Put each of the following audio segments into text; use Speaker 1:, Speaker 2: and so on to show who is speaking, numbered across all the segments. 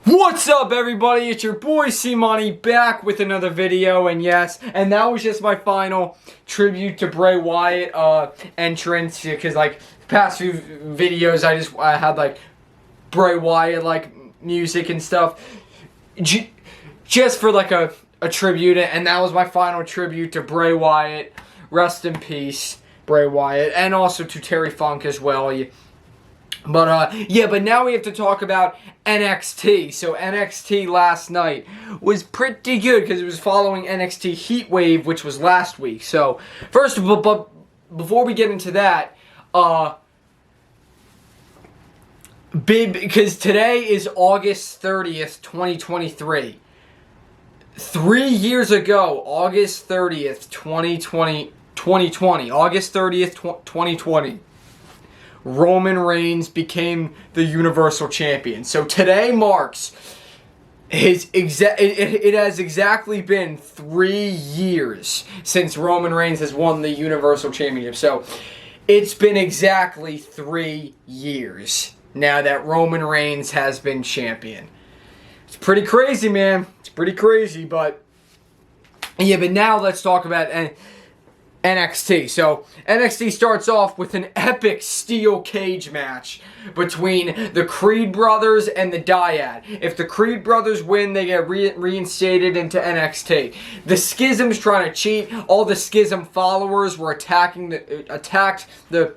Speaker 1: What's up, everybody? It's your boy C-Money back with another video, and yes, and that was just my final tribute to Bray Wyatt entrance, because like the past few videos I had like Bray Wyatt like music and stuff just for like a tribute, and that was my final tribute to Bray Wyatt. Rest in peace, Bray Wyatt, and also to Terry Funk as well. But now we have to talk about NXT. So NXT last night was pretty good because it was following NXT Heatwave, which was last week. So first of all, but before we get into that, because today is August 30th, 2023. 3 years ago, August 30th, 2020, August 30th, 2020. Roman Reigns became the Universal Champion. So today marks it has exactly been 3 years since Roman Reigns has won the Universal Championship. So it's been exactly 3 years now that Roman Reigns has been champion. It's pretty crazy, man. It's pretty crazy, but yeah, but now let's talk about NXT. So NXT starts off with an epic steel cage match between the Creed brothers and the Dyad. If the Creed brothers win, they get reinstated into NXT. The Schism's trying to cheat. All the Schism followers were attacked the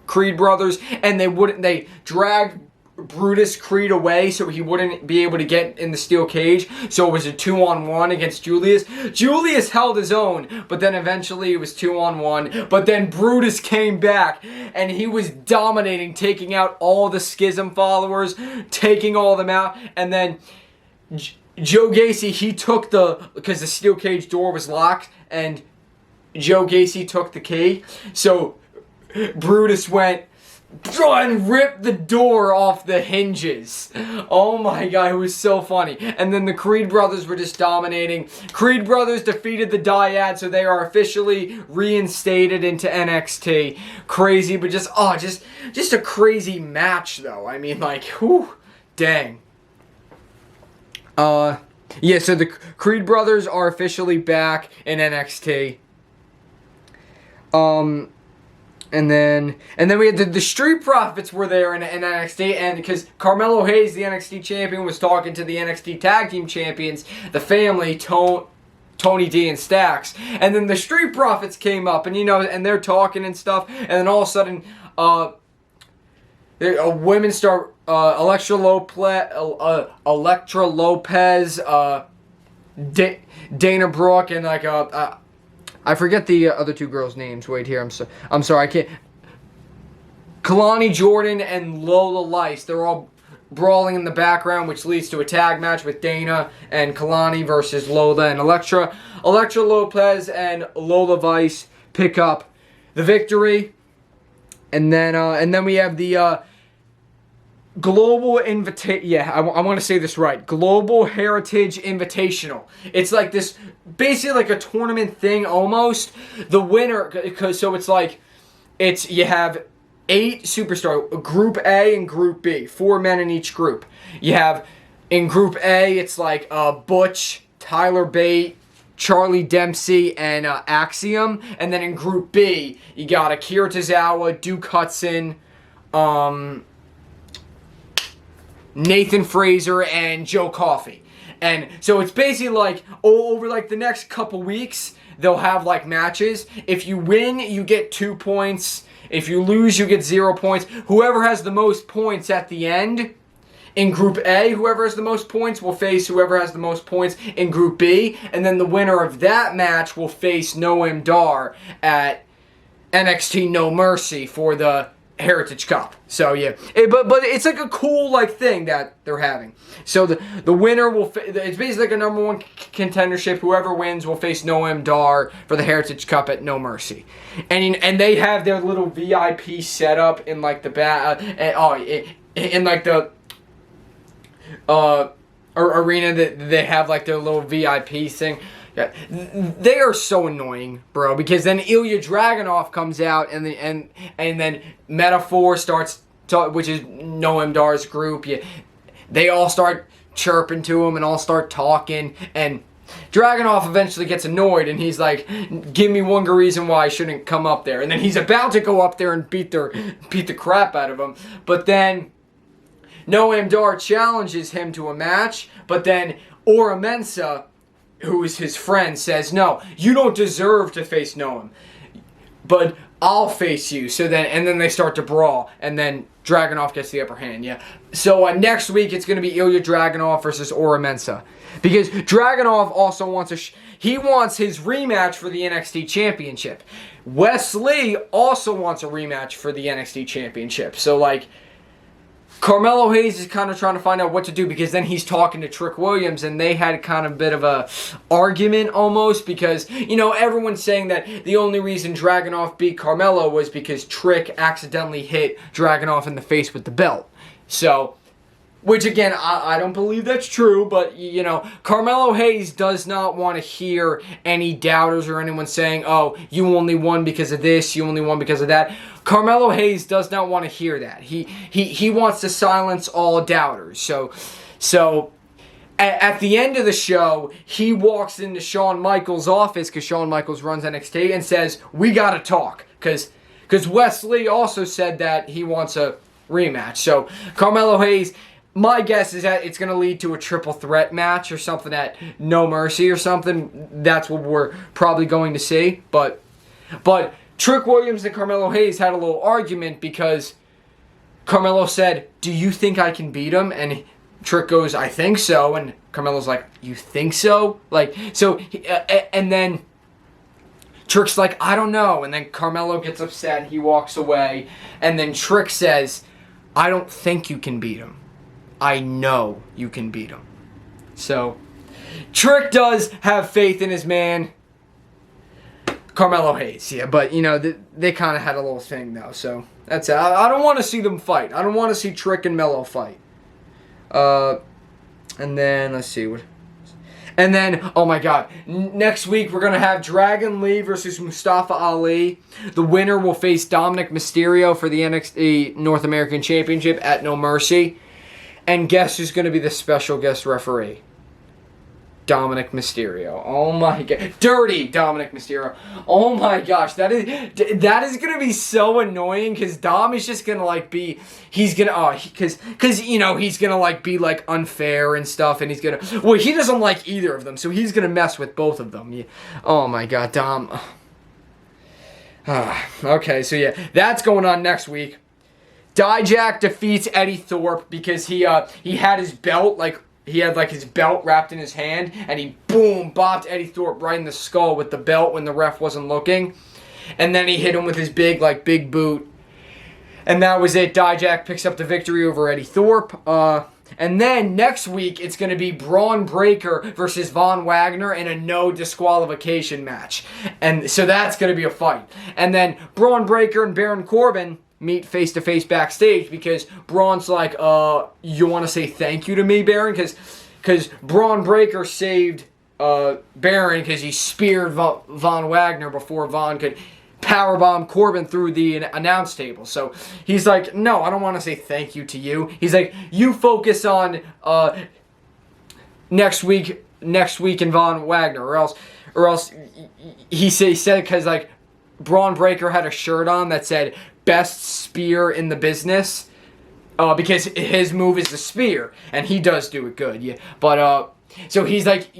Speaker 1: Creed brothers, and they dragged Brutus Creed away so he wouldn't be able to get in the steel cage. So it was a 2-on-1 against Julius. Julius held his own, but then eventually it was 2-on-1. But then Brutus came back and he was dominating, taking out all the Schism followers, taking all of them out. And then Joe Gacy, he took because the steel cage door was locked, and Joe Gacy took the key. So Brutus went and ripped the door off the hinges. Oh my god, it was so funny. And then the Creed brothers were just dominating. Creed brothers defeated the Dyad, so they are officially reinstated into NXT. Crazy, but just a crazy match though. I mean, like, whew, dang. Yeah, so the Creed brothers are officially back in NXT. And then we had the Street Profits were there in NXT, and because Carmelo Hayes, the NXT champion, was talking to the NXT Tag Team Champions, the family, Tony D and Stacks, and then the Street Profits came up, and and they're talking and stuff, and then all of a sudden, women start, Elektra Lopez, Dana Brooke, and like I forget the other two girls' names. Wait here, I'm sorry, I can't. Kalani Jordan and Lola Lice. They're all brawling in the background, which leads to a tag match with Dana and Kalani versus Lola and Elektra. Elektra Lopez and Lola Vice pick up the victory, and then we have the Global I want to say this right. Global Heritage Invitational. It's like this, basically like a tournament thing almost. The winner, so it's like, you have 8 superstars, Group A and Group B, 4 men in each group. You have, in Group A, it's like Butch, Tyler Bate, Charlie Dempsey, and Axiom. And then in Group B, you got Akira Tozawa, Duke Hudson, Nathan Fraser, and Joe Coffey. And so it's basically like, over like the next couple weeks, they'll have like matches. If you win, you get 2 points. If you lose, you get 0 points. Whoever has the most points at the end, in Group A, whoever has the most points will face whoever has the most points in Group B. And then the winner of that match will face Noam Dar at NXT No Mercy for the Heritage Cup. So yeah, but it's like a cool like thing that they're having. So the winner will it's basically like a number 1 contendership. Whoever wins will face Noam Dar for the Heritage Cup at No Mercy, and they have their little VIP setup in like the in like the arena that they have like their little VIP thing. Yeah, they are so annoying, bro. Because then Ilya Dragunov comes out, and then Metaphor starts, which is Noam Dar's group. Yeah, they all start chirping to him and all start talking, and Dragunov eventually gets annoyed, and he's like, give me one good reason why I shouldn't come up there. And then he's about to go up there and beat the crap out of him. But then Noam Dar challenges him to a match, but then Ora Mensa, who is his friend, says, no, you don't deserve to face Noam, but I'll face you. So then they start to brawl, and then Dragunov gets the upper hand, yeah. So next week it's going to be Ilya Dragunov versus Ora Mensa. Because Dragunov also wants he wants his rematch for the NXT Championship. Wes Lee also wants a rematch for the NXT Championship. So, like, Carmelo Hayes is kind of trying to find out what to do, because then he's talking to Trick Williams, and they had kind of a bit of a argument almost, because, you know, everyone's saying that the only reason Dragunov beat Carmelo was because Trick accidentally hit Dragunov in the face with the belt. So, which again, I don't believe that's true, but, you know, Carmelo Hayes does not want to hear any doubters or anyone saying, oh, you only won because of this, you only won because of that. Carmelo Hayes does not want to hear that. He wants to silence all doubters. So at the end of the show, he walks into Shawn Michaels' office, because Shawn Michaels runs NXT, and says, we got to talk, because Wes Lee also said that he wants a rematch. So Carmelo Hayes, my guess is that it's going to lead to a triple threat match or something at No Mercy or something. That's what we're probably going to see. But Trick Williams and Carmelo Hayes had a little argument, because Carmelo said, do you think I can beat him? And Trick goes, I think so. And Carmelo's like, you think so? Like, so, and then Trick's like, I don't know. And then Carmelo gets upset and he walks away. And then Trick says, I don't think you can beat him. I know you can beat him. So, Trick does have faith in his man, Carmelo Hayes. Yeah, but, you know, they kind of had a little thing, though. So, that's it. I don't want to see them fight. I don't want to see Trick and Melo fight. And then, let's see. And then, oh my God, next week we're going to have Dragon Lee versus Mustafa Ali. The winner will face Dominic Mysterio for the NXT North American Championship at No Mercy. And guess who's going to be the special guest referee? Dominic Mysterio. Oh my God. Dirty Dominic Mysterio. Oh my gosh. That is going to be so annoying, because Dom is just going to like be, he's going to, because, you know, he's going to like be like unfair and stuff, and he's going to, well, he doesn't like either of them, so he's going to mess with both of them. Yeah. Oh my God, Dom. Okay, so yeah, that's going on next week. Dijak defeats Eddie Thorpe because he had his belt, like, he had like his belt wrapped in his hand, and he boom bopped Eddie Thorpe right in the skull with the belt when the ref wasn't looking, and then he hit him with his big boot, and that was it. Dijak picks up the victory over Eddie Thorpe. And then next week it's going to be Braun Breaker versus Von Wagner in a no disqualification match, and so that's going to be a fight. And then Braun Breaker and Baron Corbin meet face-to-face backstage, because Braun's like, you want to say thank you to me, Baron? Because Braun Breaker saved Baron, because he speared Von Wagner before Von could powerbomb Corbin through the announce table. So he's like, no, I don't want to say thank you to you. He's like, you focus on next week in Von Wagner, or else he said, because like Braun Breaker had a shirt on that said best spear in the business, because his move is the spear, and he does do it good, yeah. But so he's like,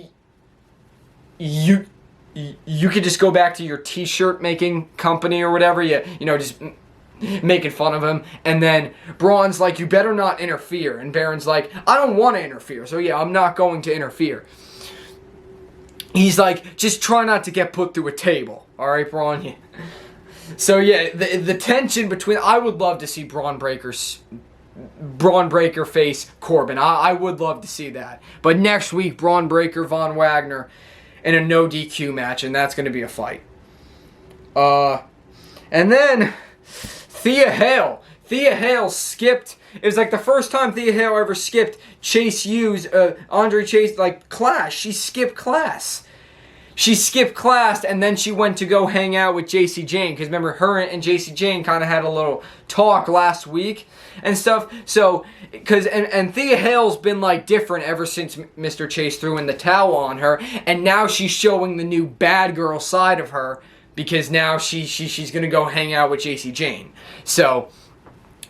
Speaker 1: you could just go back to your t-shirt making company or whatever, you know, just making fun of him. And then Braun's like, you better not interfere, and Baron's like, I don't want to interfere, so yeah, I'm not going to interfere. He's like, just try not to get put through a table, all right, Braun? Yeah. So yeah, the tension between, I would love to see Braun Breaker face Corbin. I would love to see that. But next week, Braun Breaker, Von Wagner in a no DQ match, and that's going to be a fight. And then Thea Hale. Thea Hale skipped. It was like the first time Thea Hale ever skipped Chase U's, Andre Chase, like, class. She skipped class. she skipped class and then she went to go hang out with JC Jane. Because remember, her and JC Jane kind of had a little talk last week and stuff. So, and Thea Hale's been like different ever since Mr. Chase threw in the towel on her. And now she's showing the new bad girl side of her. Because now she's going to go hang out with JC Jane. So,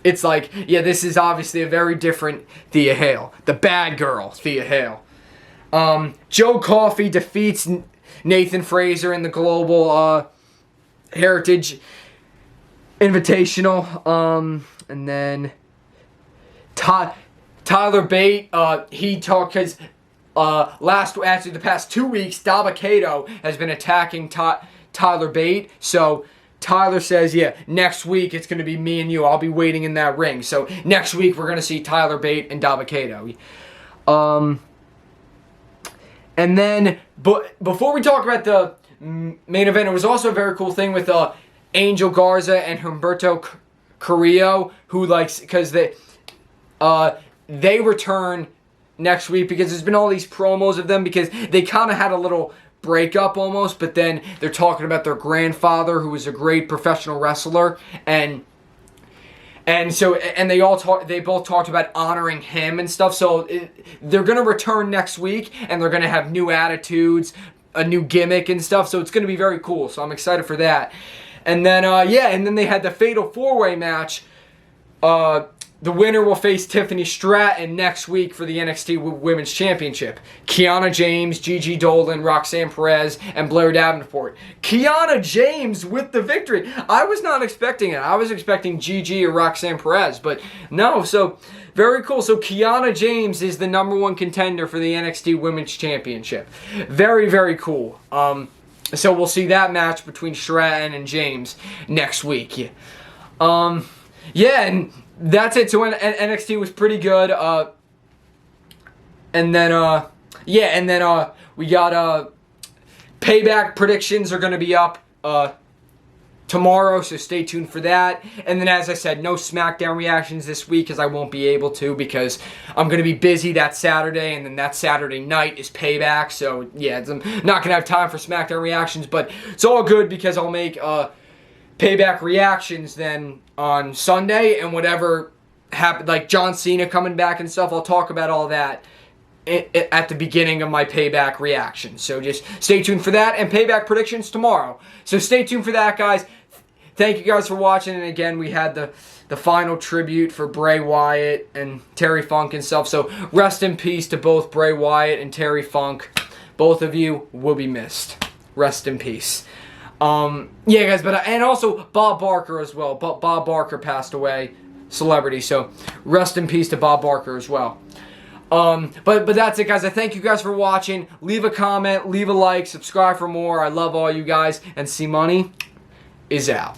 Speaker 1: it's like, yeah, this is obviously a very different Thea Hale. The bad girl, Thea Hale. Joe Coffey defeats Nathan Fraser in the Global Heritage Invitational. And then Tyler Bate, he talked because after the past 2 weeks, Dabba-Kato has been attacking Tyler Bate. So Tyler says, yeah, next week it's going to be me and you. I'll be waiting in that ring. So next week we're going to see Tyler Bate and Dabba-Kato. And then, but before we talk about the main event, it was also a very cool thing with Angel Garza and Humberto Carrillo, who because they return next week because there's been all these promos of them because they kind of had a little breakup almost, but then they're talking about their grandfather who was a great professional wrestler, and they both talked about honoring him and stuff. So they're gonna return next week and they're gonna have new attitudes, a new gimmick and stuff. So it's gonna be very cool. So I'm excited for that. And then and then they had the Fatal 4-Way match. The winner will face Tiffany Stratton next week for the NXT Women's Championship. Kiana James, Gigi Dolan, Roxanne Perez, and Blair Davenport. Kiana James with the victory. I was not expecting it. I was expecting Gigi or Roxanne Perez, but no. So, very cool. So, Kiana James is the #1 contender for the NXT Women's Championship. Very, very cool. So, we'll see that match between Stratton and James next week. Yeah, and that's it. So NXT was pretty good. And then we got Payback predictions are going to be up tomorrow, so stay tuned for that. And then, as I said, no SmackDown reactions this week because I won't be able to because I'm going to be busy that Saturday, and then that Saturday night is Payback. So, yeah, I'm not going to have time for SmackDown reactions, but it's all good because I'll make Payback reactions then on Sunday, and whatever happened, like John Cena coming back and stuff, I'll talk about all that at the beginning of my Payback reaction. So just stay tuned for that, and Payback predictions tomorrow. So stay tuned for that, guys. Thank you guys for watching, and again, we had the final tribute for Bray Wyatt and Terry Funk and stuff. So rest in peace to both Bray Wyatt and Terry Funk. Both of you will be missed. Rest in peace. Yeah, guys, and also Bob Barker as well. Bob Barker passed away, celebrity. So rest in peace to Bob Barker as well. But that's it, guys. I thank you guys for watching. Leave a comment, leave a like, subscribe for more. I love all you guys, and C Money is out.